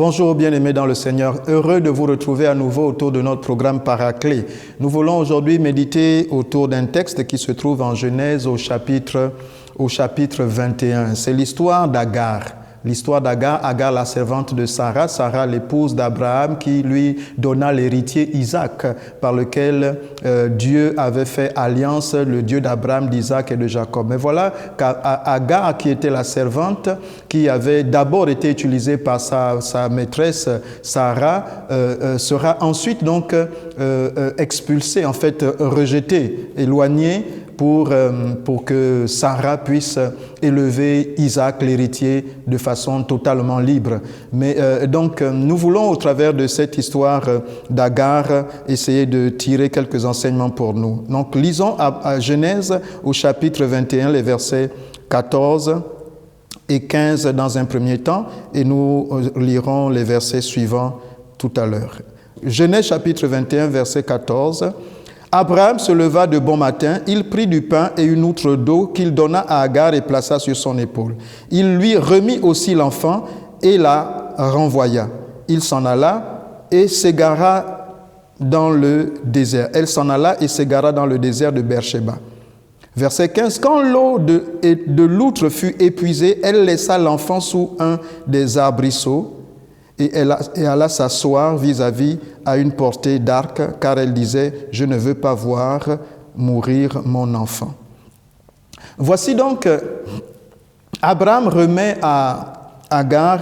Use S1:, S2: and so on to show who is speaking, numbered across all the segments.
S1: Bonjour bien-aimés dans le Seigneur, heureux de vous retrouver à nouveau autour de notre programme Paraclet. Nous voulons aujourd'hui méditer autour d'un texte qui se trouve en Genèse au chapitre 21. C'est l'histoire d'Agar. L'histoire d'Agar, Agar la servante de Sarah, Sarah l'épouse d'Abraham qui lui donna l'héritier Isaac par lequel Dieu avait fait alliance, le Dieu d'Abraham, d'Isaac et de Jacob. Mais voilà qu'Agar qui était la servante, qui avait d'abord été utilisée par sa maîtresse Sarah, sera ensuite donc expulsée, en fait rejetée, éloignée, pour que Sarah puisse élever Isaac, l'héritier, de façon totalement libre. Mais donc, nous voulons, au travers de cette histoire d'Agar, essayer de tirer quelques enseignements pour nous. Donc, lisons à Genèse, au chapitre 21, les versets 14 et 15 dans un premier temps, et nous lirons les versets suivants tout à l'heure. Genèse, chapitre 21, verset 14. Abraham se leva de bon matin, il prit du pain et une outre d'eau qu'il donna à Agar et plaça sur son épaule. Il lui remit aussi l'enfant et la renvoya. Il s'en alla et s'égara dans le désert. Elle s'en alla et s'égara dans le désert de Beersheba. Verset 15. Quand l'eau de l'outre fut épuisée, elle laissa l'enfant sous un des arbrisseaux et elle alla s'asseoir vis-à-vis à une portée d'arc, car elle disait « Je ne veux pas voir mourir mon enfant ». Voici donc, Abraham remet à Agar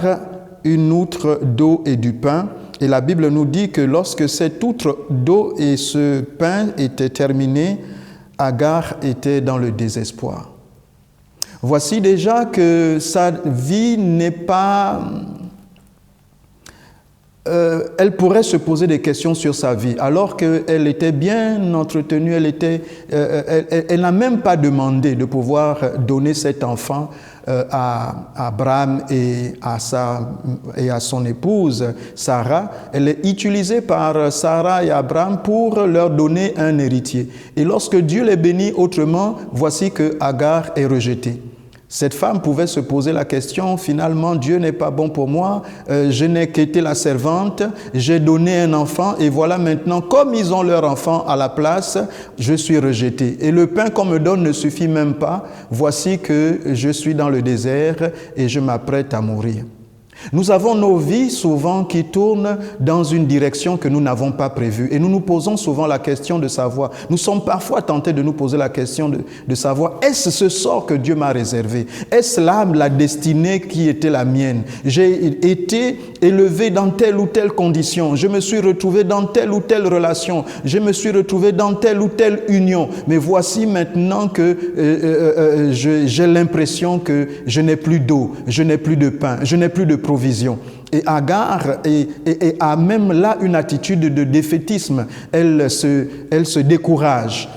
S1: une outre d'eau et du pain, et la Bible nous dit que lorsque cette outre d'eau et ce pain étaient terminés, Agar était dans le désespoir. Voici déjà que sa vie n'est pas... elle pourrait se poser des questions sur sa vie, alors qu'elle était bien entretenue, elle n'a même pas demandé de pouvoir donner cet enfant à Abraham et à son épouse Sarah. Elle est utilisée par Sarah et Abraham pour leur donner un héritier. Et lorsque Dieu les bénit autrement, voici que Agar est rejetée. Cette femme pouvait se poser la question, finalement, Dieu n'est pas bon pour moi, je n'ai qu'été la servante, j'ai donné un enfant et voilà maintenant, comme ils ont leur enfant à la place, je suis rejetée. Et le pain qu'on me donne ne suffit même pas, voici que je suis dans le désert et je m'apprête à mourir. Nous avons nos vies souvent qui tournent dans une direction que nous n'avons pas prévue et nous nous posons souvent la question de savoir, nous sommes parfois tentés de nous poser la question de savoir, est-ce ce sort que Dieu m'a réservé? Est-ce là la destinée qui était la mienne? J'ai été élevé dans telle ou telle condition, je me suis retrouvé dans telle ou telle relation, je me suis retrouvé dans telle ou telle union, mais voici maintenant que j'ai l'impression que je n'ai plus d'eau, je n'ai plus de pain, je n'ai plus de provision. Et Agar a même là une attitude de défaitisme. Elle se décourage.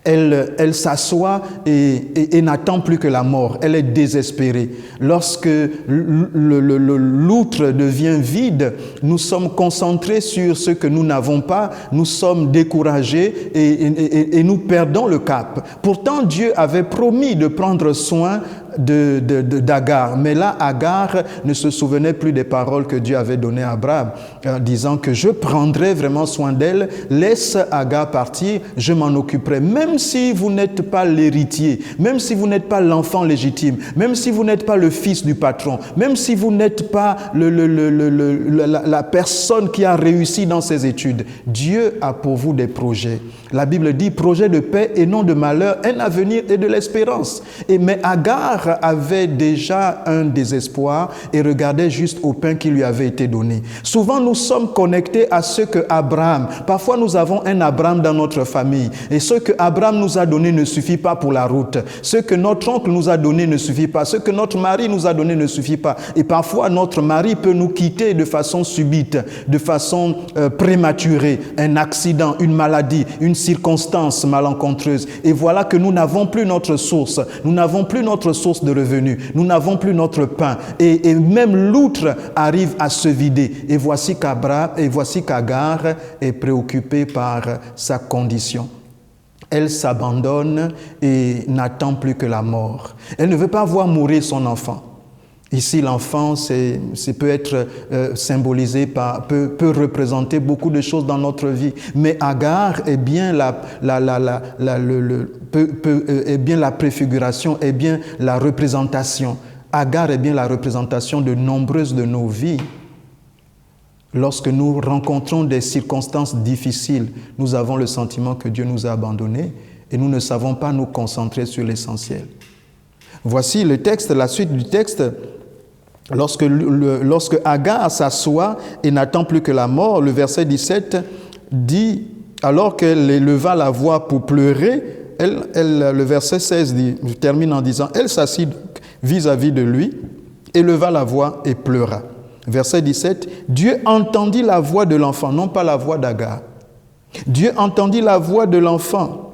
S1: Elle s'assoit et n'attend plus que la mort. Elle est désespérée. Lorsque l'outre devient vide, nous sommes concentrés sur ce que nous n'avons pas, nous sommes découragés et nous perdons le cap. Pourtant, Dieu avait promis de prendre soin d'Agar. Mais là, Agar ne se souvenait plus des paroles que Dieu avait données à Abraham, disant que je prendrai vraiment soin d'elle, laisse Agar partir, je m'en occuperai. Même si vous n'êtes pas l'héritier, même si vous n'êtes pas l'enfant légitime, même si vous n'êtes pas le fils du patron, même si vous n'êtes pas la personne qui a réussi dans ses études, Dieu a pour vous des projets. La Bible dit projet de paix et non de malheur, un avenir et de l'espérance. Mais Agar avait déjà un désespoir et regardait juste au pain qui lui avait été donné. Souvent, nous sommes connectés à ce que Abraham, parfois nous avons un Abraham dans notre famille et ce que Abraham nous a donné ne suffit pas pour la route. Ce que notre oncle nous a donné ne suffit pas. Ce que notre mari nous a donné ne suffit pas. Et parfois, notre mari peut nous quitter de façon subite, de façon prématurée, un accident, une maladie, une circonstance malencontreuse. Et voilà que nous n'avons plus notre source. Nous n'avons plus notre source de revenus. Nous n'avons plus notre pain. Et même l'outre arrive à se vider. Et voici qu'Agar est préoccupée par sa condition. Elle s'abandonne et n'attend plus que la mort. Elle ne veut pas voir mourir son enfant. Ici, l'enfant peut être symbolisé peut représenter beaucoup de choses dans notre vie. Mais Agar est bien est bien la préfiguration, est bien la représentation. Agar est bien la représentation de nombreuses de nos vies. Lorsque nous rencontrons des circonstances difficiles, nous avons le sentiment que Dieu nous a abandonnés et nous ne savons pas nous concentrer sur l'essentiel. Voici le texte, la suite du texte. Lorsque Agar s'assoit et n'attend plus que la mort, le verset 17 dit, alors qu'elle éleva la voix pour pleurer, le verset 16 termine en disant, elle s'assit vis-à-vis de lui, éleva la voix et pleura. Verset 17, Dieu entendit la voix de l'enfant, non pas la voix d'Agar. Dieu entendit la voix de l'enfant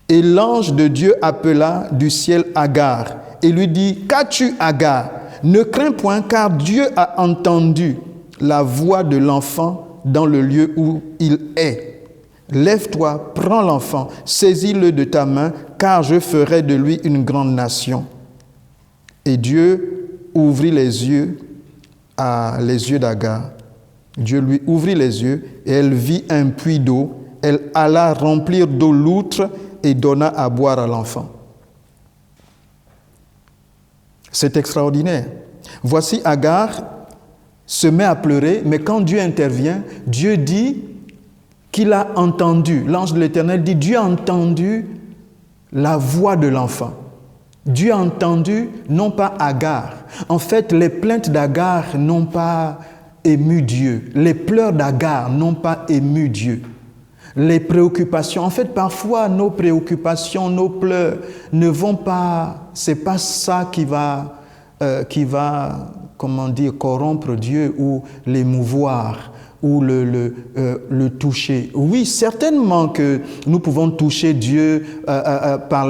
S1: et l'ange de Dieu appela du ciel Agar et lui dit, qu'as-tu Agar? Ne crains point, car Dieu a entendu la voix de l'enfant dans le lieu où il est. Lève-toi, prends l'enfant, saisis-le de ta main, car je ferai de lui une grande nation. Et Dieu ouvrit les yeux d'Agar. Dieu lui ouvrit les yeux et elle vit un puits d'eau. Elle alla remplir d'eau l'outre et donna à boire à l'enfant. C'est extraordinaire. Voici Agar se met à pleurer, mais quand Dieu intervient, Dieu dit qu'il a entendu. L'ange de l'Éternel dit, Dieu a entendu la voix de l'enfant. Dieu a entendu, non pas Agar. En fait, les plaintes d'Agar n'ont pas ému Dieu. Les pleurs d'Agar n'ont pas ému Dieu. Les préoccupations, en fait, parfois nos préoccupations, nos pleurs ne vont pas, c'est pas ça qui va, comment dire, corrompre Dieu ou l'émouvoir ou le toucher. Oui, certainement que nous pouvons toucher Dieu par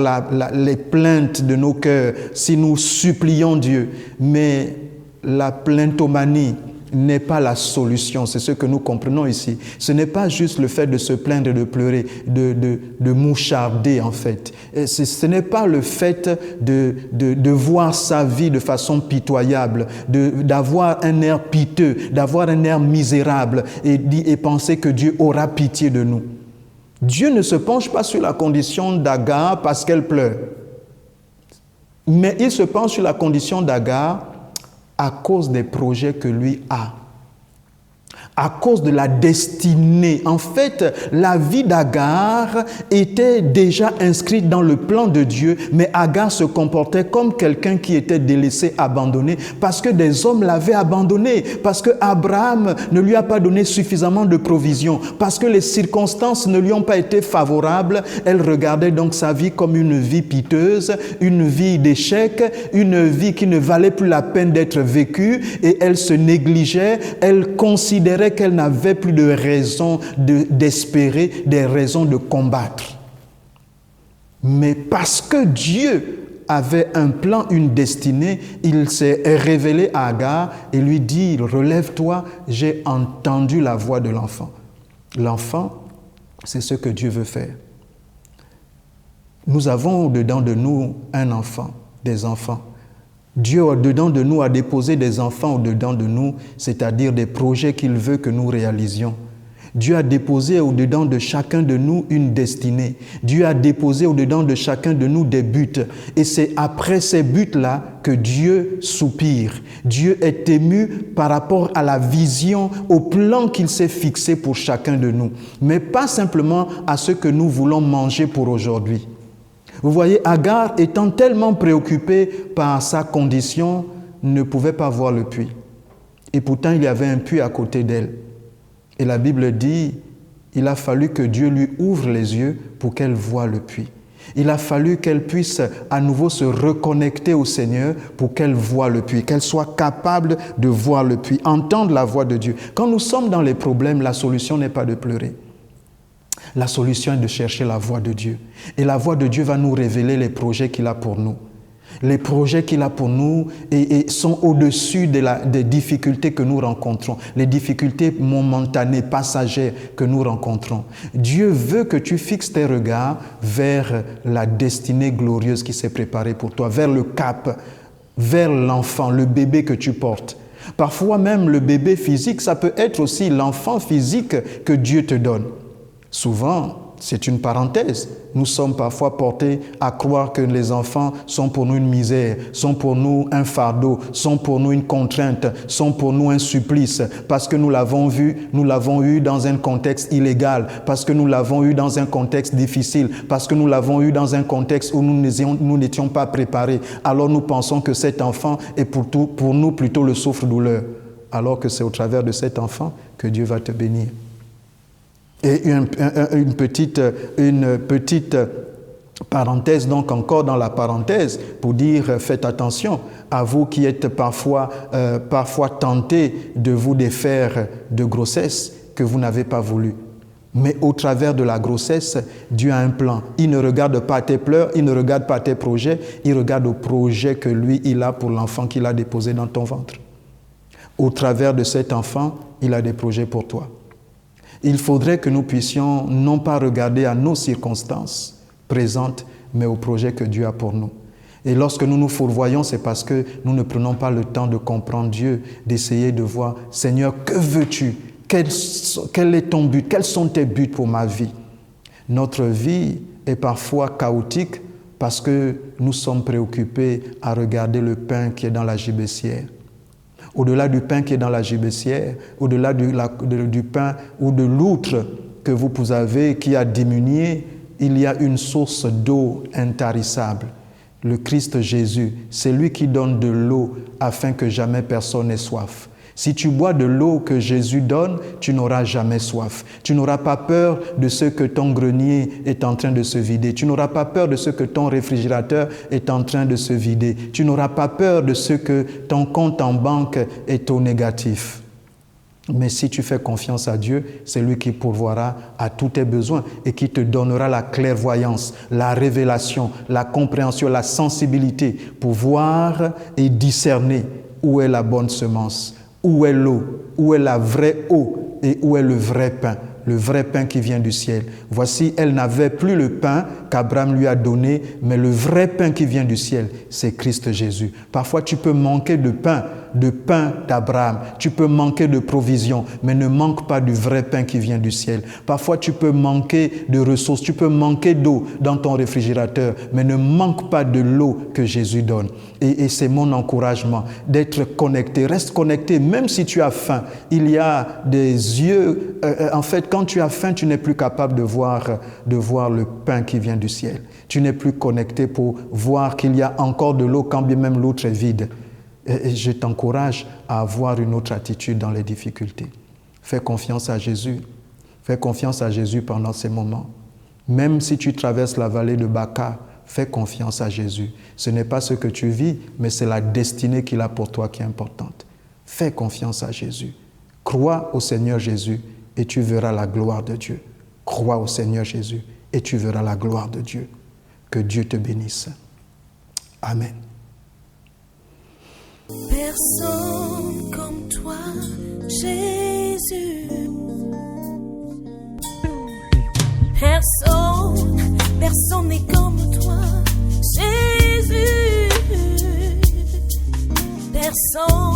S1: les plaintes de nos cœurs si nous supplions Dieu, mais la plaintomanie n'est pas la solution, c'est ce que nous comprenons ici. Ce n'est pas juste le fait de se plaindre, de pleurer, de moucharder en fait. Ce n'est pas le fait de voir sa vie de façon pitoyable, d'avoir un air piteux, d'avoir un air misérable et penser que Dieu aura pitié de nous. Dieu ne se penche pas sur la condition d'Agar parce qu'elle pleure, mais il se penche sur la condition d'Agar à cause des projets que lui a, à cause de la destinée. En fait, la vie d'Agar était déjà inscrite dans le plan de Dieu, mais Agar se comportait comme quelqu'un qui était délaissé, abandonné, parce que des hommes l'avaient abandonné, parce que Abraham ne lui a pas donné suffisamment de provisions, parce que les circonstances ne lui ont pas été favorables. Elle regardait donc sa vie comme une vie piteuse, une vie d'échec, une vie qui ne valait plus la peine d'être vécue, et elle se négligeait, elle considérait qu'elle n'avait plus de raison d'espérer, des raisons de combattre. Mais parce que Dieu avait un plan, une destinée, il s'est révélé à Agar et lui dit, relève-toi, j'ai entendu la voix de l'enfant. L'enfant, c'est ce que Dieu veut faire. Nous avons au-dedans de nous un enfant, des enfants. Dieu au-dedans de nous a déposé des enfants au-dedans de nous, c'est-à-dire des projets qu'il veut que nous réalisions. Dieu a déposé au-dedans de chacun de nous une destinée. Dieu a déposé au-dedans de chacun de nous des buts. Et c'est après ces buts-là que Dieu soupire. Dieu est ému par rapport à la vision, au plan qu'il s'est fixé pour chacun de nous. Mais pas simplement à ce que nous voulons manger pour aujourd'hui. Vous voyez, Agar, étant tellement préoccupée par sa condition, ne pouvait pas voir le puits. Et pourtant, il y avait un puits à côté d'elle. Et la Bible dit, il a fallu que Dieu lui ouvre les yeux pour qu'elle voie le puits. Il a fallu qu'elle puisse à nouveau se reconnecter au Seigneur pour qu'elle voie le puits, qu'elle soit capable de voir le puits, entendre la voix de Dieu. Quand nous sommes dans les problèmes, la solution n'est pas de pleurer. La solution est de chercher la voix de Dieu. Et la voix de Dieu va nous révéler les projets qu'il a pour nous. Les projets qu'il a pour nous sont au-dessus des difficultés que nous rencontrons, les difficultés momentanées, passagères que nous rencontrons. Dieu veut que tu fixes tes regards vers la destinée glorieuse qui s'est préparée pour toi, vers le cap vers l'enfant, le bébé que tu portes. Parfois même le bébé physique, ça peut être aussi l'enfant physique que Dieu te donne. Souvent, c'est une parenthèse. Nous sommes parfois portés à croire que les enfants sont pour nous une misère, sont pour nous un fardeau, sont pour nous une contrainte, sont pour nous un supplice, parce que nous l'avons eu dans un contexte illégal, parce que nous l'avons eu dans un contexte difficile, parce que nous l'avons eu dans un contexte où nous n'étions pas préparés. Alors nous pensons que cet enfant est pour nous plutôt le souffre-douleur, alors que c'est au travers de cet enfant que Dieu va te bénir. Et une petite parenthèse, donc encore dans la parenthèse, pour dire faites attention à vous qui êtes parfois tentés de vous défaire de grossesse que vous n'avez pas voulu. Mais au travers de la grossesse, Dieu a un plan. Il ne regarde pas tes pleurs, il ne regarde pas tes projets, il regarde au projet que lui, il a pour l'enfant qu'il a déposé dans ton ventre. Au travers de cet enfant, il a des projets pour toi. Il faudrait que nous puissions non pas regarder à nos circonstances présentes, mais au projet que Dieu a pour nous. Et lorsque nous nous fourvoyons, c'est parce que nous ne prenons pas le temps de comprendre Dieu, d'essayer de voir, Seigneur, que veux-tu? Quel est ton but? Quels sont tes buts pour ma vie? Notre vie est parfois chaotique parce que nous sommes préoccupés à regarder le pain qui est dans la gibecière. Au-delà du pain qui est dans la gibecière, au-delà du pain ou de l'outre que vous avez qui a diminué, il y a une source d'eau intarissable. Le Christ Jésus, c'est lui qui donne de l'eau afin que jamais personne n'ait soif. Si tu bois de l'eau que Jésus donne, tu n'auras jamais soif. Tu n'auras pas peur de ce que ton grenier est en train de se vider. Tu n'auras pas peur de ce que ton réfrigérateur est en train de se vider. Tu n'auras pas peur de ce que ton compte en banque est au négatif. Mais si tu fais confiance à Dieu, c'est lui qui pourvoira à tous tes besoins et qui te donnera la clairvoyance, la révélation, la compréhension, la sensibilité pour voir et discerner où est la bonne semence. Où est l'eau? Où est la vraie eau? Et où est le vrai pain? Le vrai pain qui vient du ciel. Voici, elle n'avait plus le pain qu'Abraham lui a donné, mais le vrai pain qui vient du ciel, c'est Christ Jésus. Parfois, tu peux manquer de pain d'Abraham. Tu peux manquer de provision, mais ne manque pas du vrai pain qui vient du ciel. Parfois, tu peux manquer de ressources, tu peux manquer d'eau dans ton réfrigérateur, mais ne manque pas de l'eau que Jésus donne. Et c'est mon encouragement d'être connecté. Reste connecté, même si tu as faim. Il y a des yeux. En fait, quand tu as faim, tu n'es plus capable de voir le pain qui vient du ciel. Tu n'es plus connecté pour voir qu'il y a encore de l'eau quand bien même l'outre est vide. Et je t'encourage à avoir une autre attitude dans les difficultés. Fais confiance à Jésus. Fais confiance à Jésus pendant ces moments. Même si tu traverses la vallée de Baca, fais confiance à Jésus. Ce n'est pas ce que tu vis, mais c'est la destinée qu'il a pour toi qui est importante. Fais confiance à Jésus. Crois au Seigneur Jésus et tu verras la gloire de Dieu. Crois au Seigneur Jésus et tu verras la gloire de Dieu. Que Dieu te bénisse. Amen.
S2: Personne comme toi, Jésus. Personne n'est comme toi, Jésus. Personne